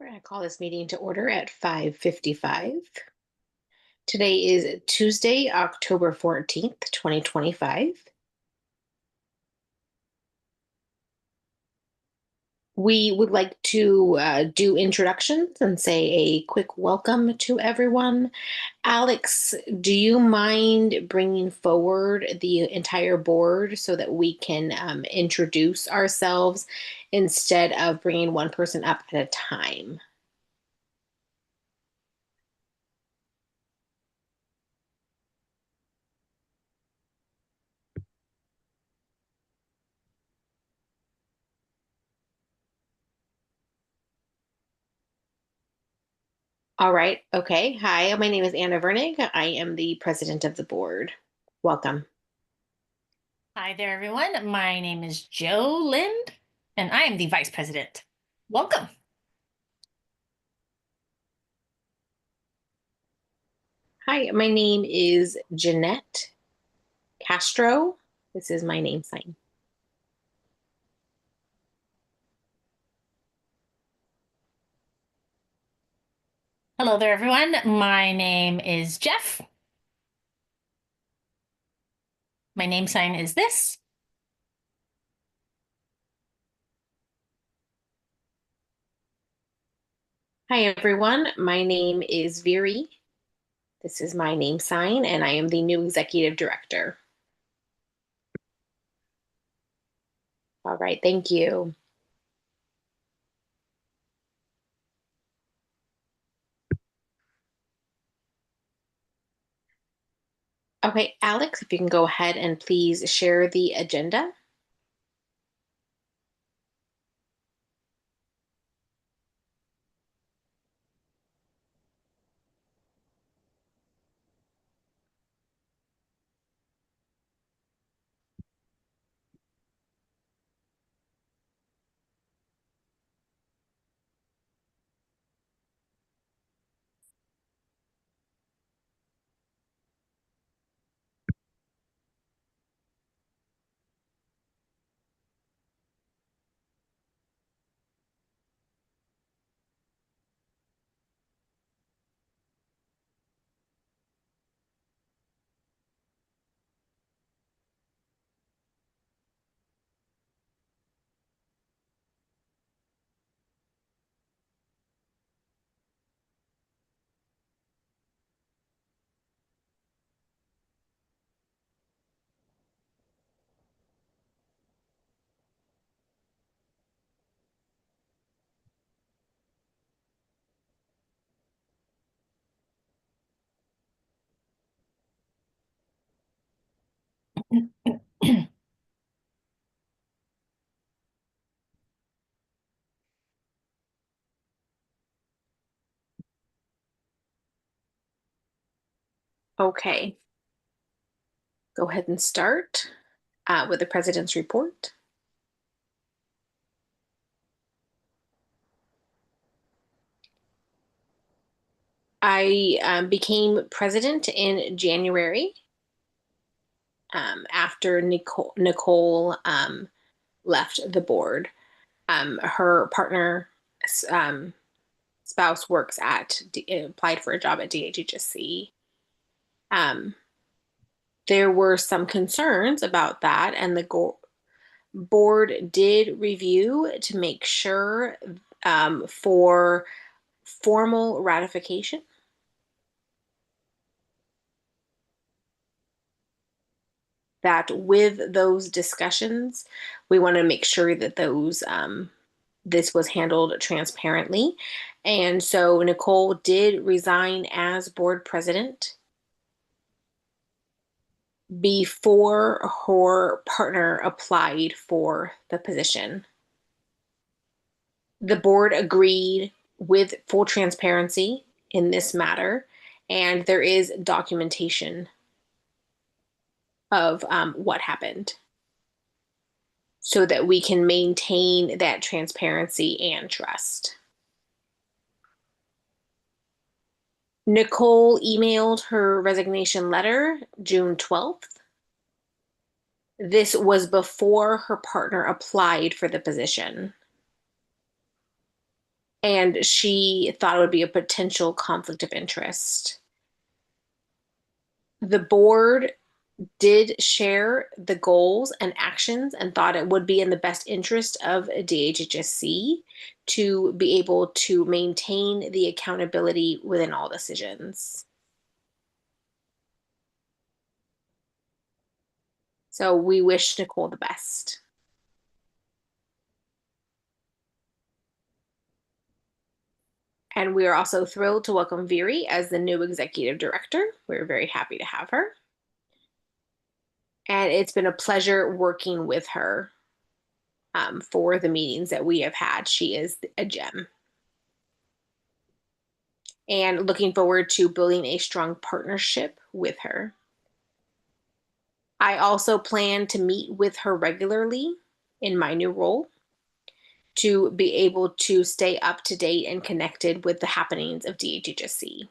We're going to call this meeting to order at 5:55. Today is Tuesday, October 14th, 2025. We would like to do introductions and say a quick welcome to everyone. Alex, do you mind bringing forward the entire board so that we can introduce ourselves instead of bringing one person up at a time? All right. Okay. Hi, my name is Anna Vernig. I am the president of the board. Welcome. Hi there, everyone. My name is Joe Lind, and I am the Vice President. Welcome. Hi, my name is Jeanette Castro. This is my name sign. Hello there, everyone. My name is Jeff. My name sign is this. Hi, everyone. My name is Viri. This is my name sign, and I am the new executive director. All right. Thank you. Okay, Alex, if you can go ahead and please share the agenda. Okay, go ahead and start with the president's report. I became president in January after Nicole left the board. Her partner, um, spouse works applied for a job at DHHSC. Um, there were some concerns about that, and the board did review to make sure for formal ratification that with those discussions, we want to make sure that this was handled transparently. And so Nicole did resign as board president before her partner applied for the position. The board agreed with full transparency in this matter, and there is documentation of what happened so that we can maintain that transparency and trust. Nicole emailed her resignation letter June 12th. This was before her partner applied for the position. and she thought it would be a potential conflict of interest. The board did share the goals and actions and thought it would be in the best interest of DHHSC to be able to maintain the accountability within all decisions. So we wish Nicole the best. And we are also thrilled to welcome Viri as the new executive director. We're very happy to have her. And it's been a pleasure working with her for the meetings that we have had. She is a gem. And looking forward to building a strong partnership with her. I also plan to meet with her regularly in my new role to be able to stay up to date and connected with the happenings of DHHSC.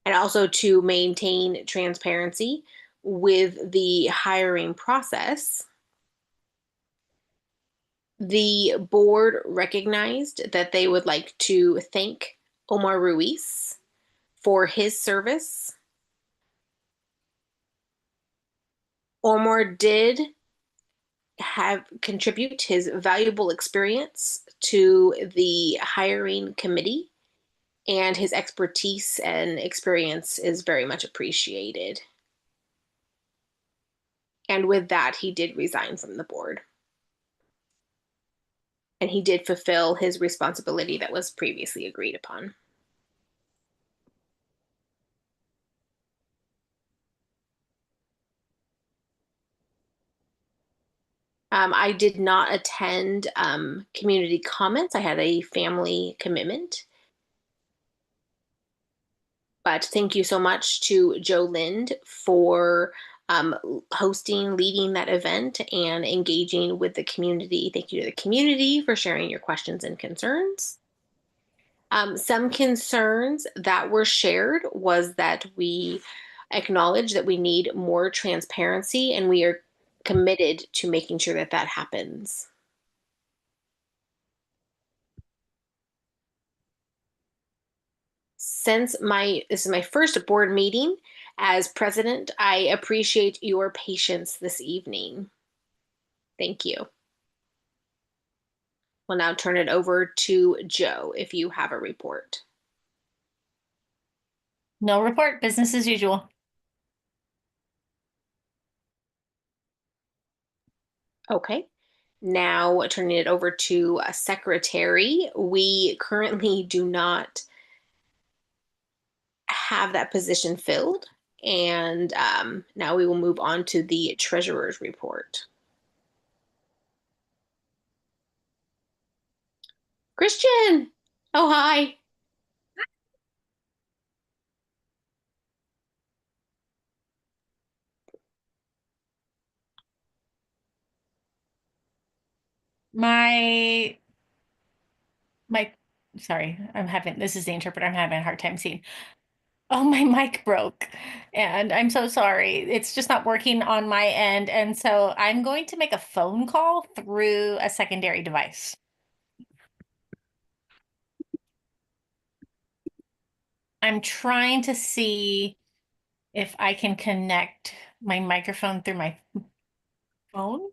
And also to maintain transparency with the hiring process. The board recognized that they would like to thank Omar Ruiz for his service. Omar did have contribute his valuable experience to the hiring committee, and his expertise and experience is very much appreciated. And with that, he did resign from the board. And he did fulfill his responsibility that was previously agreed upon. I did not attend community comments. I had a family commitment. But thank you so much to Joe Lind for hosting, leading that event, and engaging with the community. Thank you to the community for sharing your questions and concerns. Some concerns that were shared was that we acknowledge that we need more transparency, and we are committed to making sure that that happens. Since this is my first board meeting as president, I appreciate your patience this evening. Thank you. We'll now turn it over to Joe if you have a report. No report, business as usual. Okay. Now turning it over to a secretary. We currently do not have that position filled. And now we will move on to the treasurer's report. Christian! Oh, hi. My my sorry, this is the interpreter. I'm having a hard time seeing. Oh, my mic broke, and I'm so sorry. It's just not working on my end, and so I'm going to make a phone call through a secondary device. I'm trying to see if I can connect my microphone through my phone.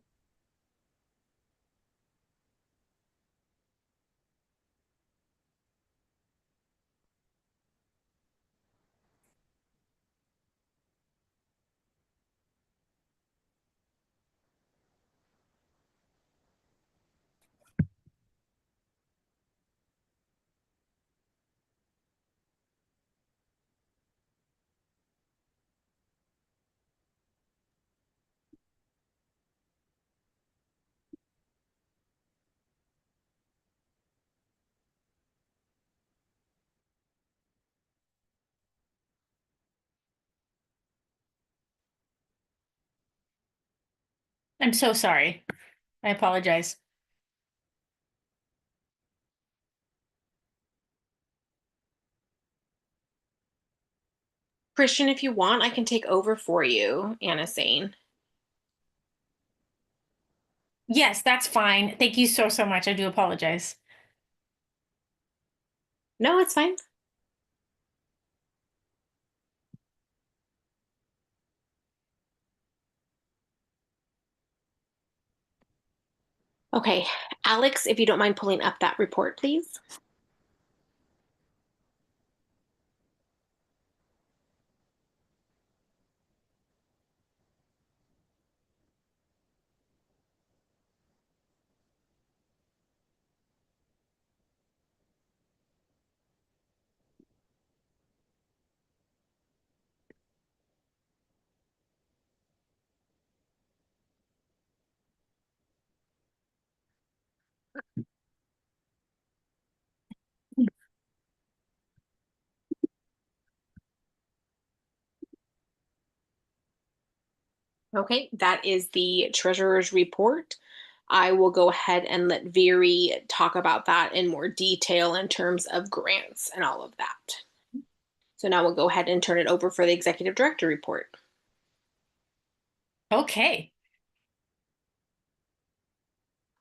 I'm so sorry. I apologize. Christian, if you want, I can take over for you, Anna's saying. Yes, that's fine. Thank you so, so much. I do apologize. No, it's fine. Okay, Alex, if you don't mind pulling up that report, please. Okay, that is the treasurer's report. I will go ahead and let Viri talk about that in more detail in terms of grants and all of that. So now we'll go ahead and turn it over for the executive director report. Okay.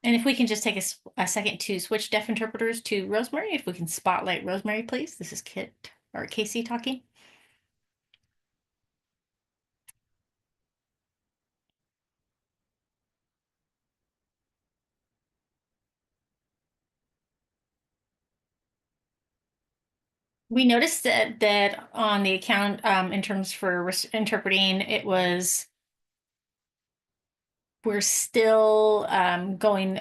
And if we can just take a second to switch deaf interpreters to Rosemary, if we can spotlight Rosemary, please. This is Kit or Casey talking. We noticed that on the account, in terms for interpreting, we're still going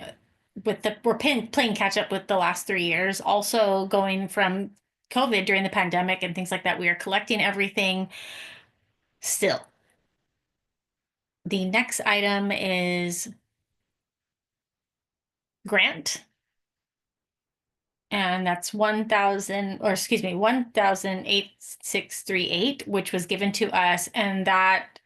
with we're playing catch up with the last 3 years. Also going from COVID during the pandemic and things like that. We are collecting everything still. The next item is grant. And that's 1,000, or excuse me, 1,8638, which was given to us, and that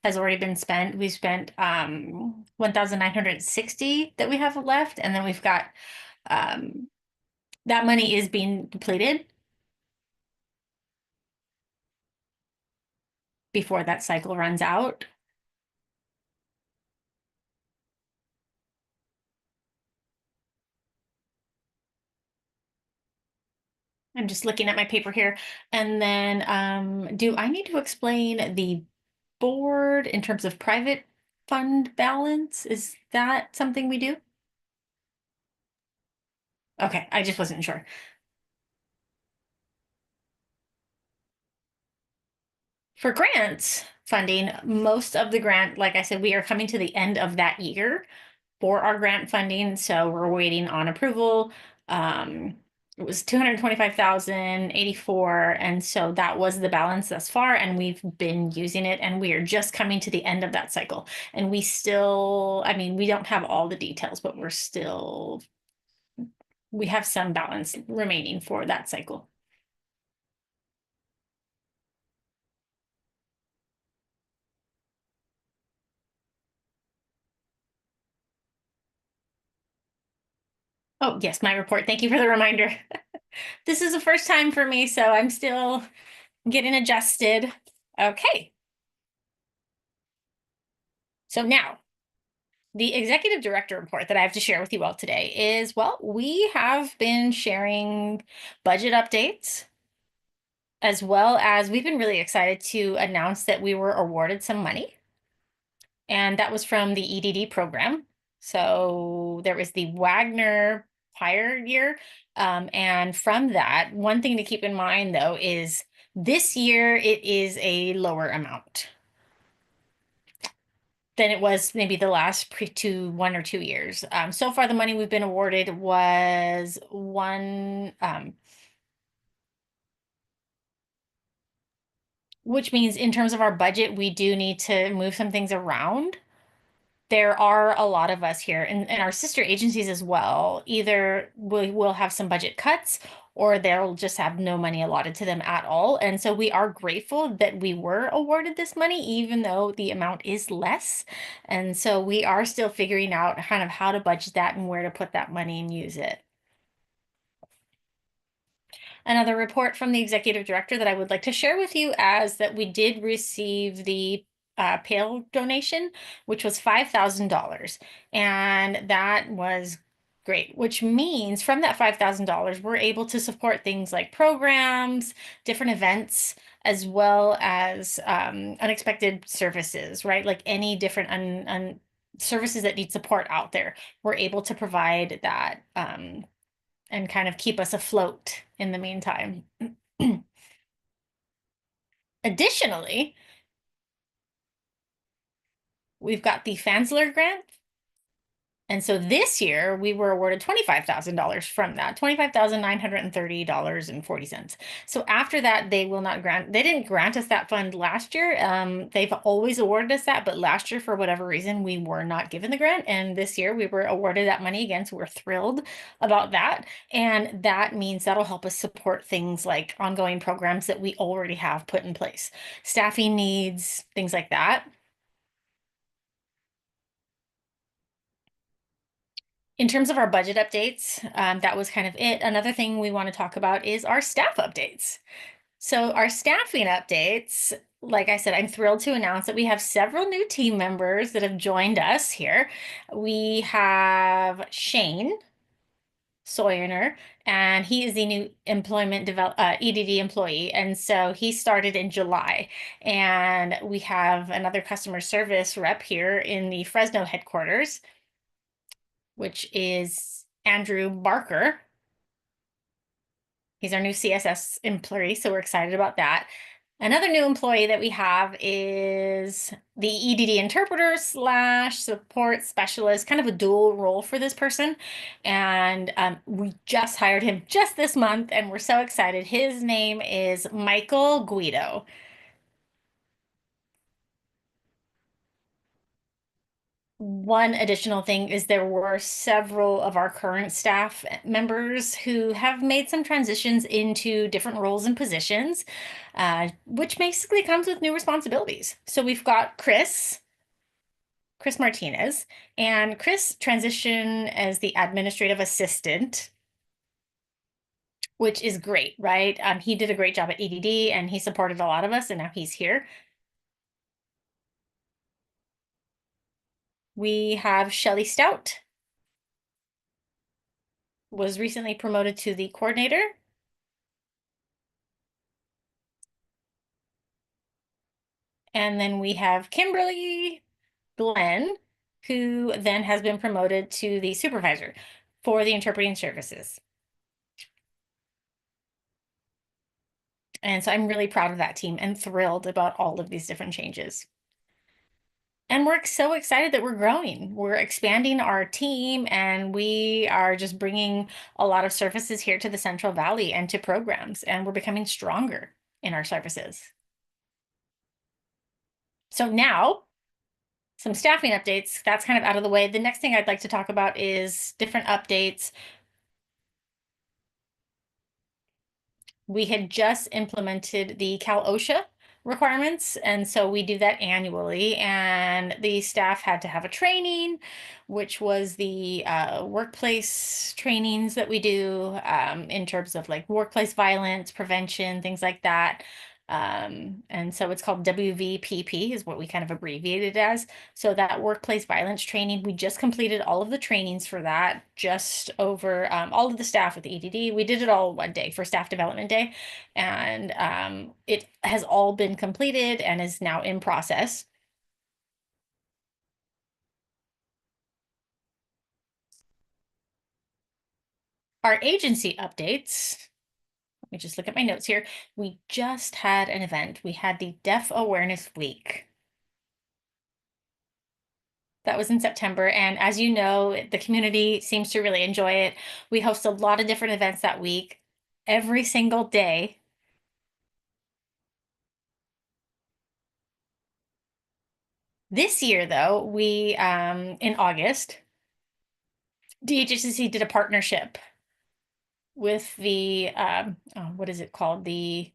has already been spent. We spent 1,960 that we have left, and then we've got um that money is being depleted before that cycle runs out. I'm just looking at my paper here. And then do I need to explain the board in terms of private fund balance? Is that something we do? Okay, I just wasn't sure. For grants funding, most of the grant, like I said, we are coming to the end of that year for our grant funding, so we're waiting on approval. It was 225,084, and so that was the balance thus far, and we've been using it, and we are just coming to the end of that cycle. And we still, I mean, we don't have all the details, but we have some balance remaining for that cycle. Oh, yes, my report. Thank you for the reminder. This is the first time for me, so I'm still getting adjusted. Okay. So now, the executive director report that I have to share with you all today is, well, we have been sharing budget updates, as well as we've been really excited to announce that we were awarded some money. And that was from the EDD program. So there was the Wagner hire year. And from that, one thing to keep in mind though is this year it is a lower amount than it was maybe the last 1 or 2 years. So far, the money we've been awarded was one, which means in terms of our budget, we do need to move some things around. There are a lot of us here and our sister agencies as well. Either we will have some budget cuts or they'll just have no money allotted to them at all. And so we are grateful that we were awarded this money, even though the amount is less. And so we are still figuring out kind of how to budget that and where to put that money and use it. Another report from the executive director that I would like to share with you as that we did receive the pail donation, which was $5,000. And that was great, which means from that $5,000, we're able to support things like programs, different events, as well as unexpected services, right? Like any different services that need support out there. We're able to provide that and kind of keep us afloat in the meantime. Additionally, we've got the Fansler grant. And so this year we were awarded $25,000 from that, $25,930.40. So after that, they didn't grant us that fund last year. They've always awarded us that, but last year, for whatever reason, we were not given the grant. And this year we were awarded that money again. So we're thrilled about that. And that means that'll help us support things like ongoing programs that we already have put in place, staffing needs, things like that. In terms of our budget updates, that was kind of it. Another thing we want to talk about is our staff updates. So our staffing updates, like I said, I'm thrilled to announce that we have several new team members that have joined us here. We have Shane Sawyer, and he is the new EDD employee. And so he started in July. And we have another customer service rep here in the Fresno headquarters, which is Andrew Barker. He's our new CSS employee, so we're excited about that. Another new employee that we have is the EDD interpreter slash support specialist, kind of a dual role for this person. And we just hired him just this month, and we're so excited. His name is Michael Guido. One additional thing is there were several of our current staff members who have made some transitions into different roles and positions, which basically comes with new responsibilities. So we've got Chris Martinez, and Chris transitioned as the administrative assistant, which is great, right? He did a great job at EDD and he supported a lot of us, and now he's here. We have Shelly Stout, was recently promoted to the coordinator. And then we have Kimberly Glenn, who then has been promoted to the supervisor for the interpreting services. And so I'm really proud of that team and thrilled about all of these different changes. And we're so excited that we're growing. We're expanding our team, and we are just bringing a lot of services here to the Central Valley and to programs, and we're becoming stronger in our services. So now, some staffing updates, that's kind of out of the way. The next thing I'd like to talk about is different updates. We had just implemented the Cal OSHA requirements, and so we do that annually. And the staff had to have a training, which was the workplace trainings that we do in terms of like workplace violence prevention, things like that. And so it's called WVPP is what we kind of abbreviated as. So that workplace violence training, we just completed all of the trainings for that, just over all of the staff with the EDD. We did it all one day for Staff Development Day, and it has all been completed and is now in process. Our agency updates. Let me just look at my notes here. We just had an event. We had the Deaf Awareness Week. That was in September. And as you know, the community seems to really enjoy it. We host a lot of different events that week, every single day. This year, though, we, in August, DHHSC did a partnership with the, what is it called? The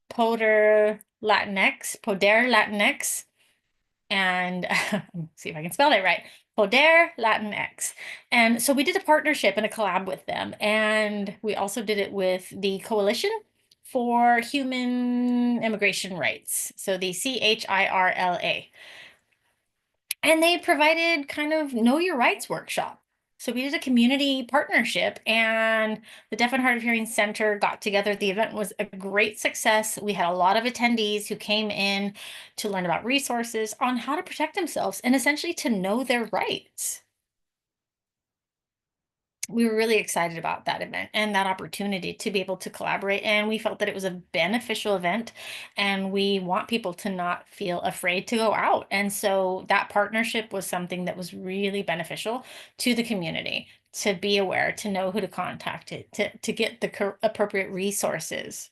Poder Latinx, and see if I can spell that right. Poder Latinx. And so we did a partnership and a collab with them. And we also did it with the Coalition for Human Immigration Rights. So the CHIRLA. And they provided kind of know your rights workshop. So we did a community partnership, and the Deaf and Hard of Hearing Center got together. The event was a great success. We had a lot of attendees who came in to learn about resources on how to protect themselves and essentially to know their rights. We were really excited about that event and that opportunity to be able to collaborate. And we felt that it was a beneficial event, and we want people to not feel afraid to go out. And so that partnership was something that was really beneficial to the community, to be aware, to know who to contact, to get the appropriate resources.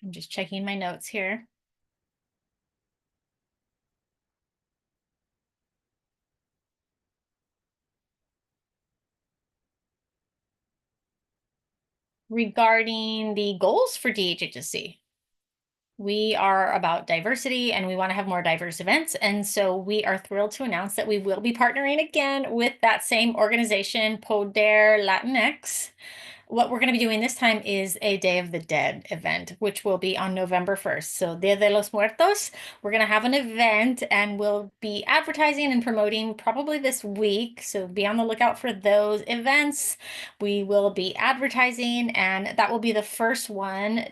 I'm just checking my notes here. Regarding the goals for DHHSC. We are about diversity and we want to have more diverse events. And so we are thrilled to announce that we will be partnering again with that same organization, Poder Latinx. What we're going to be doing this time is a Day of the Dead event, which will be on November 1st. So Dia de los Muertos, we're going to have an event and we'll be advertising and promoting probably this week. So be on the lookout for those events. We will be advertising, and that will be the first one.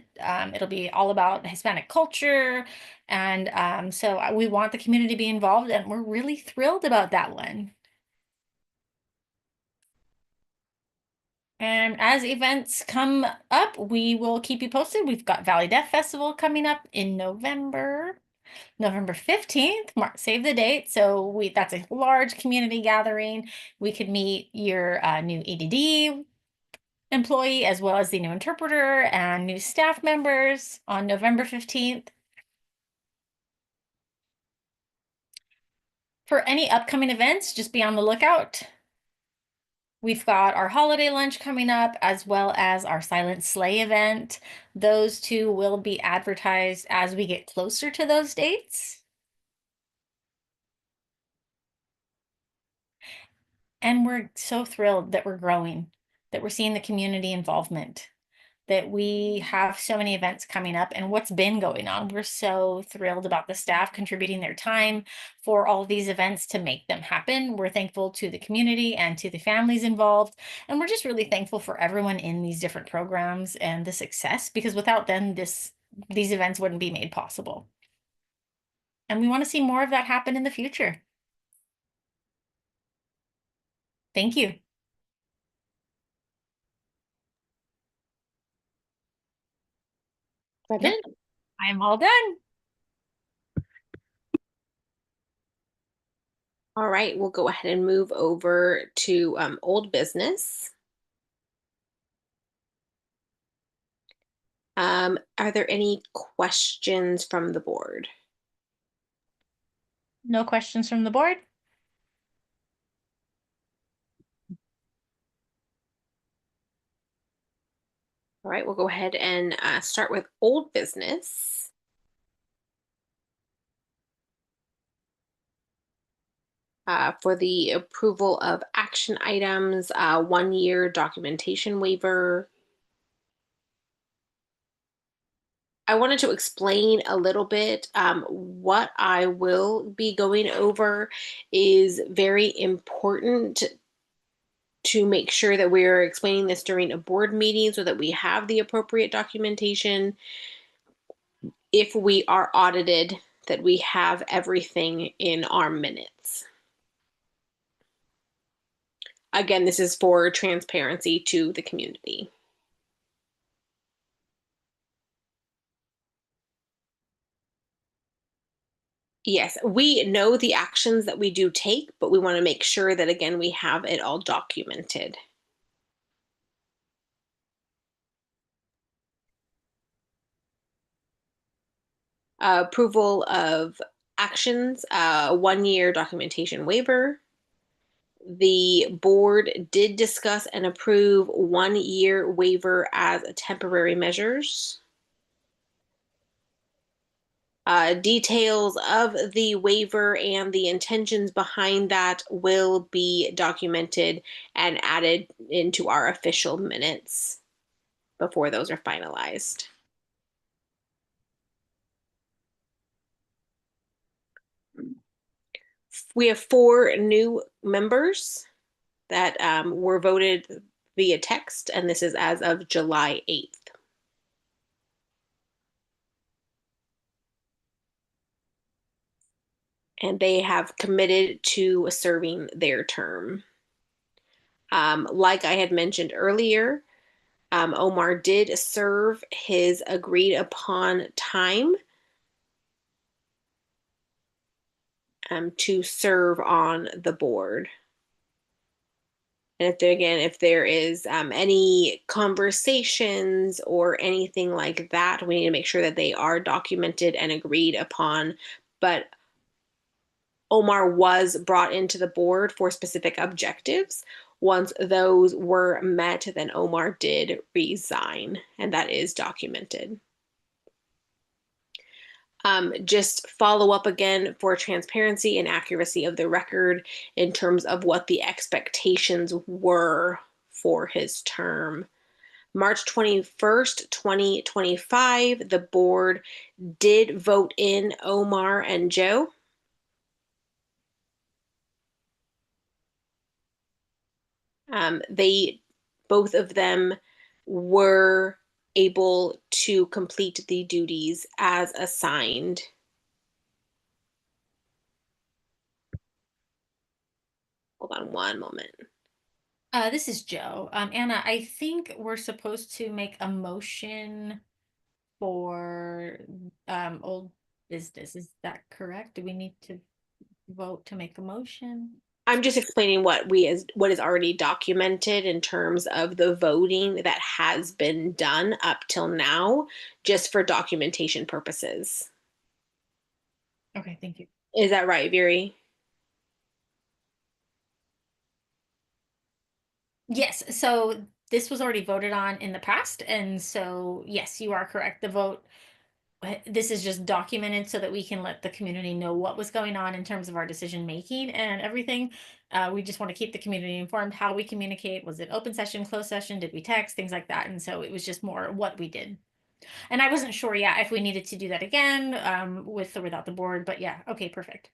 It'll be all about Hispanic culture. And so we want the community to be involved, and we're really thrilled about that one. And as events come up, we will keep you posted. We've got Valley Deaf Festival coming up in November, November 15th. Save the date. So that's a large community gathering. We could meet your new EDD employee as well as the new interpreter and new staff members on November 15th. For any upcoming events, just be on the lookout. We've got our holiday lunch coming up, as well as our Silent Sleigh event. Those two will be advertised as we get closer to those dates. And we're so thrilled that we're growing, that we're seeing the community involvement, that we have so many events coming up and what's been going on. We're so thrilled about the staff contributing their time for all these events to make them happen. We're thankful to the community and to the families involved. And we're just really thankful for everyone in these different programs and the success, because without them, these events wouldn't be made possible. And we want to see more of that happen in the future. Thank you. That Yep, it? I'm all done. All right, we'll go ahead and move over to old business. Are there any questions from the board? No questions from the board? All right, we'll go ahead and start with old business. For the approval of action items, 1 year documentation waiver. I wanted to explain a little bit. What I will be going over is very important to make sure that we're explaining this during a board meeting so that we have the appropriate documentation. If we are audited, that we have everything in our minutes. Again, this is for transparency to the community. Yes, we know the actions that we do take, but we want to make sure that, again, we have it all documented. Approval of actions, 1 year documentation waiver. The board did discuss and approve 1 year waiver as a temporary measures. Details of the waiver and the intentions behind that will be documented and added into our official minutes before those are finalized. We have four new members that were voted via text, and this is as of July 8th. And they have committed to serving their term. Like I had mentioned earlier, Omar did serve his agreed upon time to serve on the board. And if there is any conversations or anything like that, we need to make sure that they are documented and agreed upon. But Omar was brought into the board for specific objectives. Once those were met, then Omar did resign, and that is documented. Just follow up again for transparency and accuracy of the record in terms of what the expectations were for his term. March 21st, 2025, the board did vote in Omar and Joe. They both of them were able to complete the duties as assigned. Hold on one moment. This is Joe. Anna, I think we're supposed to make a motion for old business. Is that correct? Do we need to vote to make a motion? I'm just explaining what is already documented in terms of the voting that has been done up till now, just for documentation purposes. Okay, thank you. Is that right, Viri? Yes, so this was already voted on in the past, and so yes, you are correct. The vote, this is just documented so that we can let the community know what was going on in terms of our decision making and everything. We just want to keep the community informed how we communicate. Was it open session, closed session? Did we text? Things like that. And so it was just more what we did. And I wasn't sure, yeah, if we needed to do that again, with or without the board, but yeah, okay, perfect.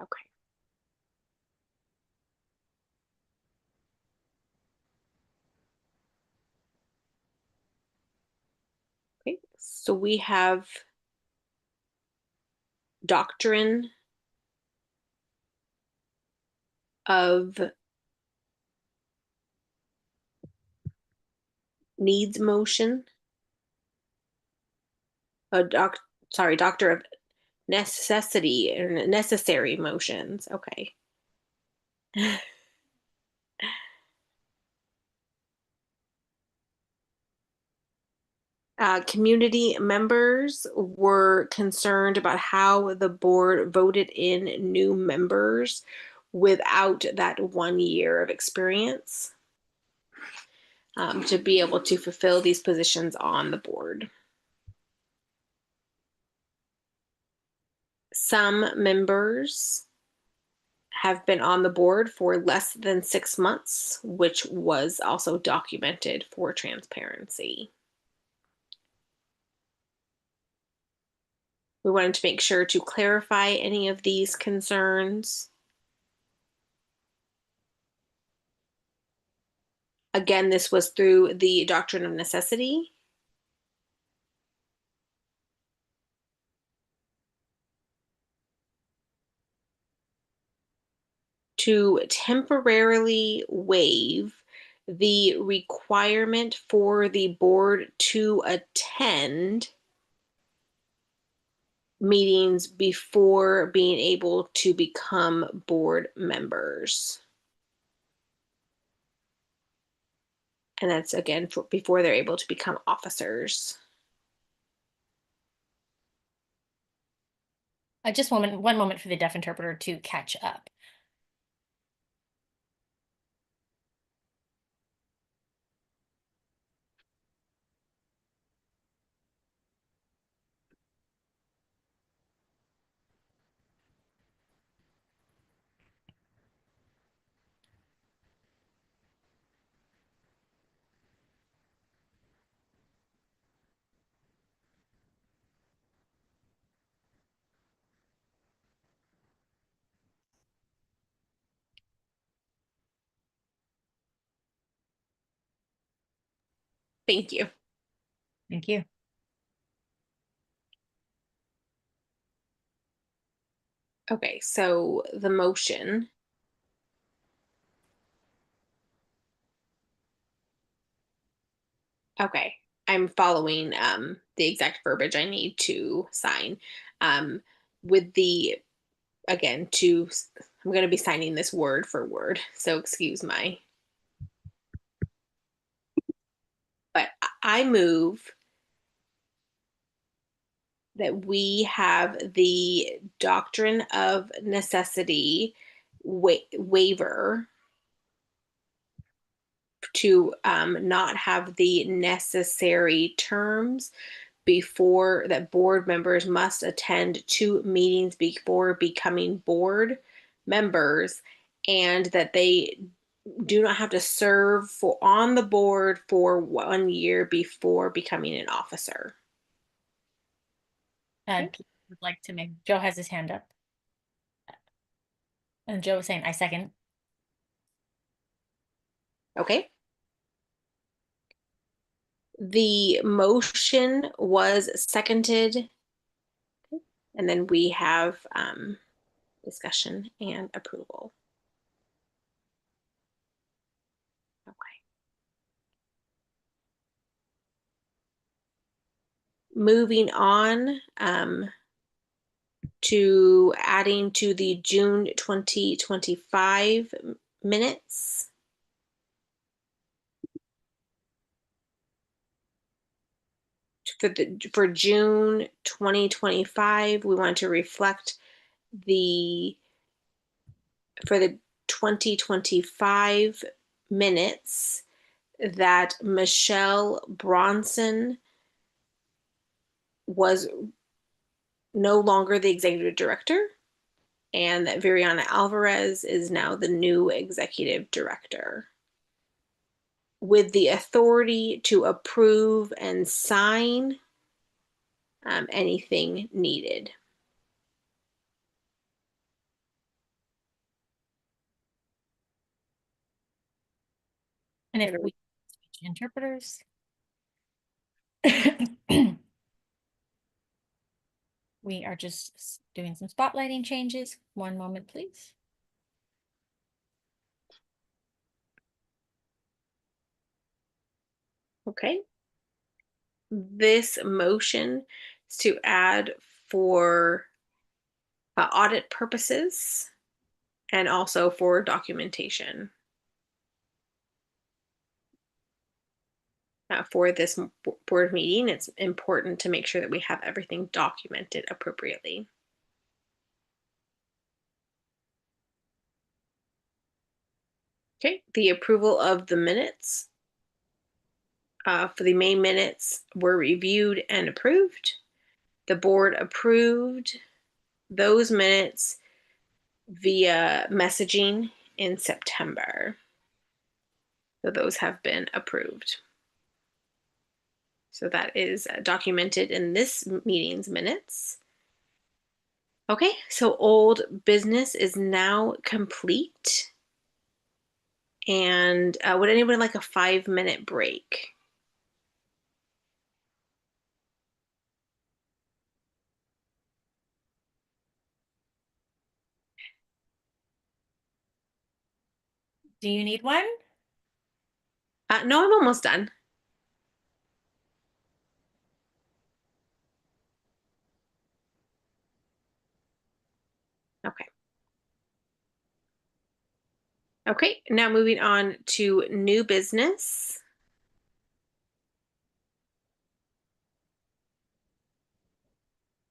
Okay. Okay. So we have doctrine of needs motion. A doc, sorry, doctor of necessity or necessary motions. Okay. Community members were concerned about how the board voted in new members without that 1 year of experience to be able to fulfill these positions on the board. Some members have been on the board for less than 6 months, which was also documented for transparency. We wanted to make sure to clarify any of these concerns. Again, this was through the doctrine of necessity. To temporarily waive the requirement for the board to attend meetings before being able to become board members. And that's again before they're able to become officers. Just one moment for the deaf interpreter to catch up. Thank you. Thank you. Okay, so the motion. Okay, I'm following the exact verbiage I need to sign. Um, with the again to I'm going to be signing this word for word, so excuse my. But I move that we have the doctrine of necessity waiver to not have the necessary terms before that board members must attend 2 meetings before becoming board members, and that they do not have to serve for on the board for 1 year before becoming an officer. And Okay. people would like to make, Joe has his hand up. And Joe was saying, I second. Okay. The motion was seconded, and then we have discussion and approval. Okay. Moving on to adding to the June 2025 minutes. For June 2025, we want to reflect the for the 2025 minutes that Michelle Bronson was no longer the executive director, and that Viriana Alvarez is now the new executive director, with the authority to approve and sign anything needed. And if we speech interpreters, we are just doing some spotlighting changes. One moment, please. Okay. This motion is to add for audit purposes and also for documentation. For this board meeting, it's important to make sure that we have everything documented appropriately. Okay, the approval of the minutes for the May minutes were reviewed and approved. The board approved those minutes via messaging in September. So those have been approved. So that is documented in this meeting's minutes. Okay, so old business is now complete. And would anyone like a 5-minute break? Do you need one? No, I'm almost done. Okay. Okay, now moving on to new business.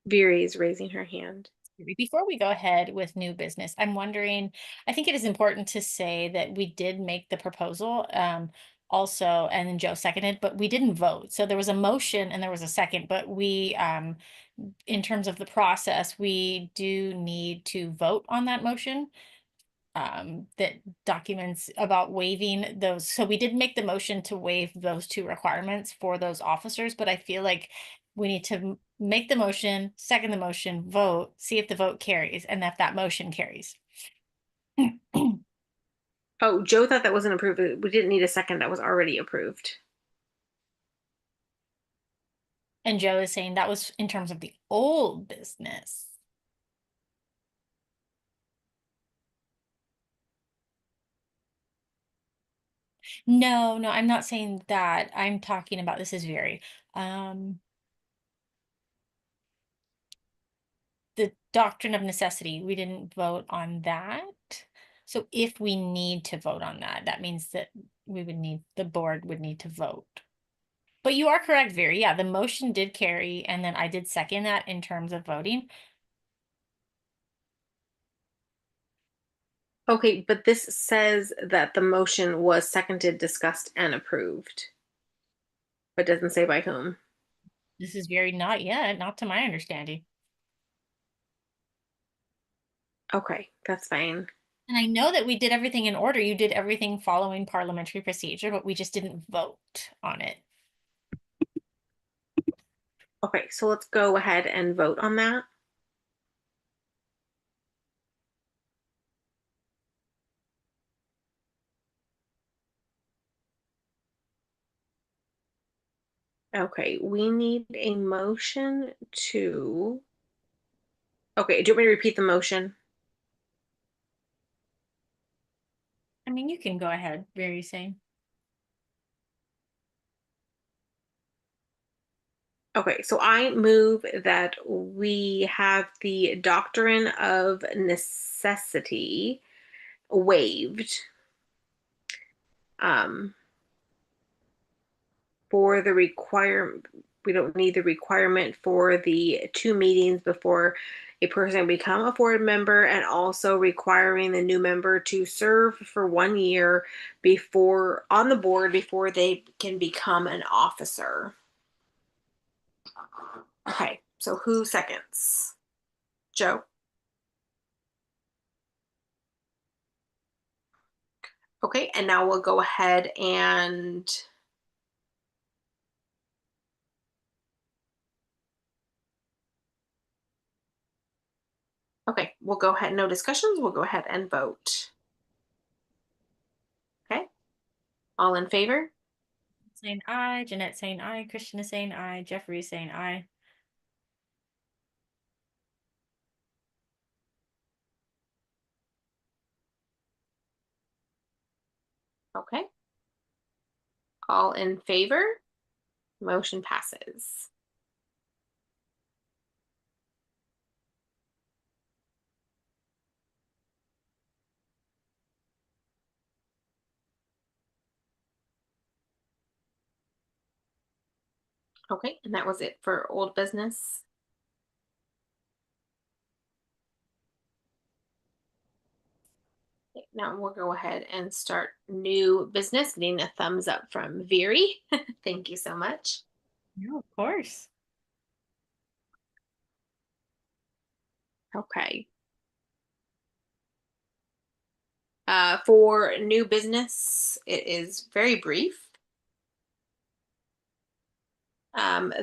Viri is raising her hand. Before we go ahead with new business, I'm wondering, I think it is important to say that we did make the proposal also, and then Joe seconded, but we didn't vote. So there was a motion and there was a second, but we, in terms of the process, we do need to vote on that motion that documents about waiving those. So we did make the motion to waive those 2 requirements for those officers, but I feel like we need to make the motion, second the motion, vote, see if the vote carries, and if that motion carries. Oh, Joe thought that wasn't approved. We didn't need a second. That was already approved. And Joe is saying that was in terms of the old business. No, no, I'm not saying that. I'm talking about this is very um the doctrine of necessity. We didn't vote on that. So if we need to vote on that, that means that the board would need to vote. But you are correct, Very. Yeah, the motion did carry, and then I did second that in terms of voting. Okay, but this says that the motion was seconded, discussed, and approved, but doesn't say by whom. This is very not yet, not to my understanding. Okay, that's fine. And I know that we did everything in order. You did everything following parliamentary procedure, but we just didn't vote on it. Okay, so let's go ahead and vote on that. Okay, we need a motion to. Okay, do you want me to repeat the motion? I mean, you can go ahead, very saying. Okay, so I move that we have the doctrine of necessity waived um, for the require. We don't need the requirement for the 2 meetings before a person become a board member, and also requiring the new member to serve for 1 year before on the board before they can become an officer. Okay, so who seconds? Joe. Okay, and now we'll go ahead and okay, we'll go ahead. No discussions. We'll go ahead and vote. Okay, all in favor? Saying aye, Jeanette saying aye, Christian is saying aye, Jeffrey is saying aye. Okay, all in favor? Motion passes. Okay, and that was it for old business. Okay, now we'll go ahead and start new business. Getting a thumbs up from Veery. Thank you so much. Yeah, of course. Okay. For new business, it is very brief.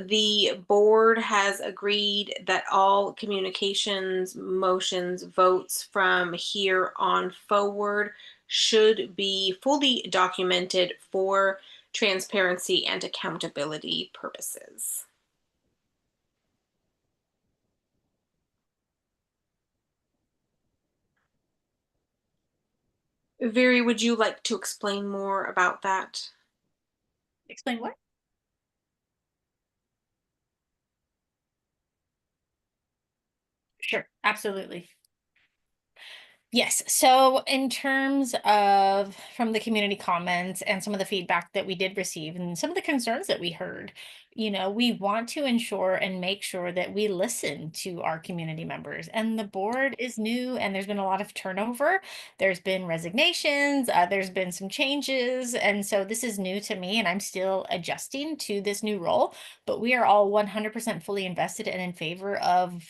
The board has agreed that all communications, motions, votes from here on forward should be fully documented for transparency and accountability purposes. Very, would you like to explain more about that? Explain what? Sure, absolutely. Yes. So, in terms of from the community comments and some of the feedback that we did receive and some of the concerns that we heard, we want to ensure and make sure that we listen to our community members. And the board is new and there's been a lot of turnover. There's been resignations, there's been some changes. And so, this is new to me and I'm still adjusting to this new role. But we are all 100% fully invested and in favor of.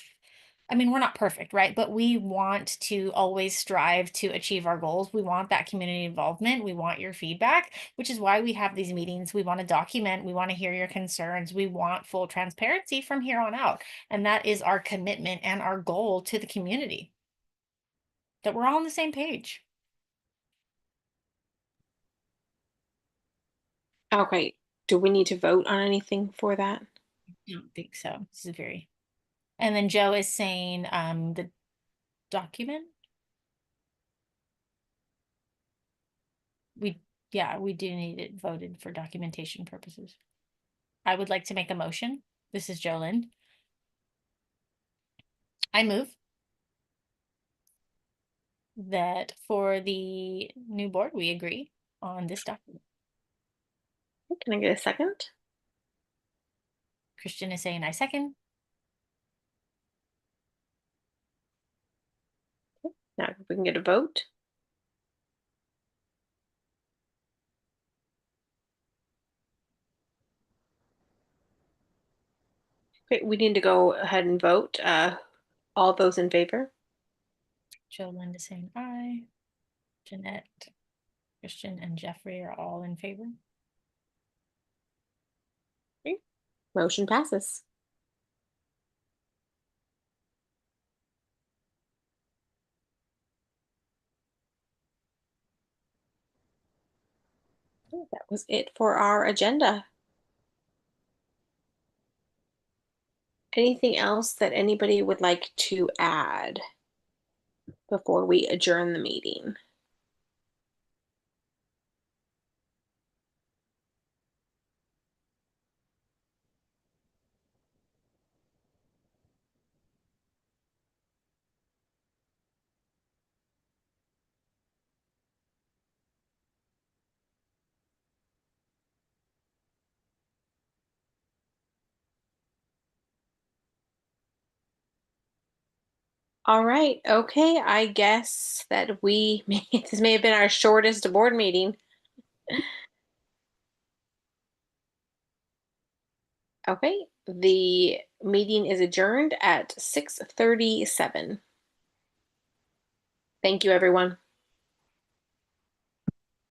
I mean, we're not perfect, right? But we want to always strive to achieve our goals. We want that community involvement. We want your feedback, which is why we have these meetings. We want to document, we want to hear your concerns. We want full transparency from here on out. And that is our commitment and our goal to the community, that we're all on the same page. Okay. Do we need to vote on anything for that? I don't think so. This is very. And then Joe is saying the document. We yeah, we do need it voted for documentation purposes. I would like to make a motion. This is Jolyn. I move that for the new board, we agree on this document. Can I get a second? Christian is saying I second. Now if we can get a vote. Okay, we need to go ahead and vote. All those in favor? Jolyn is saying aye. Jeanette, Christian, and Jeffrey are all in favor. Okay. Motion passes. That was it for our agenda. Anything else that anybody would like to add before we adjourn the meeting? All right. Okay. I guess that this may have been our shortest board meeting. Okay. The meeting is adjourned at 6:37. Thank you, everyone.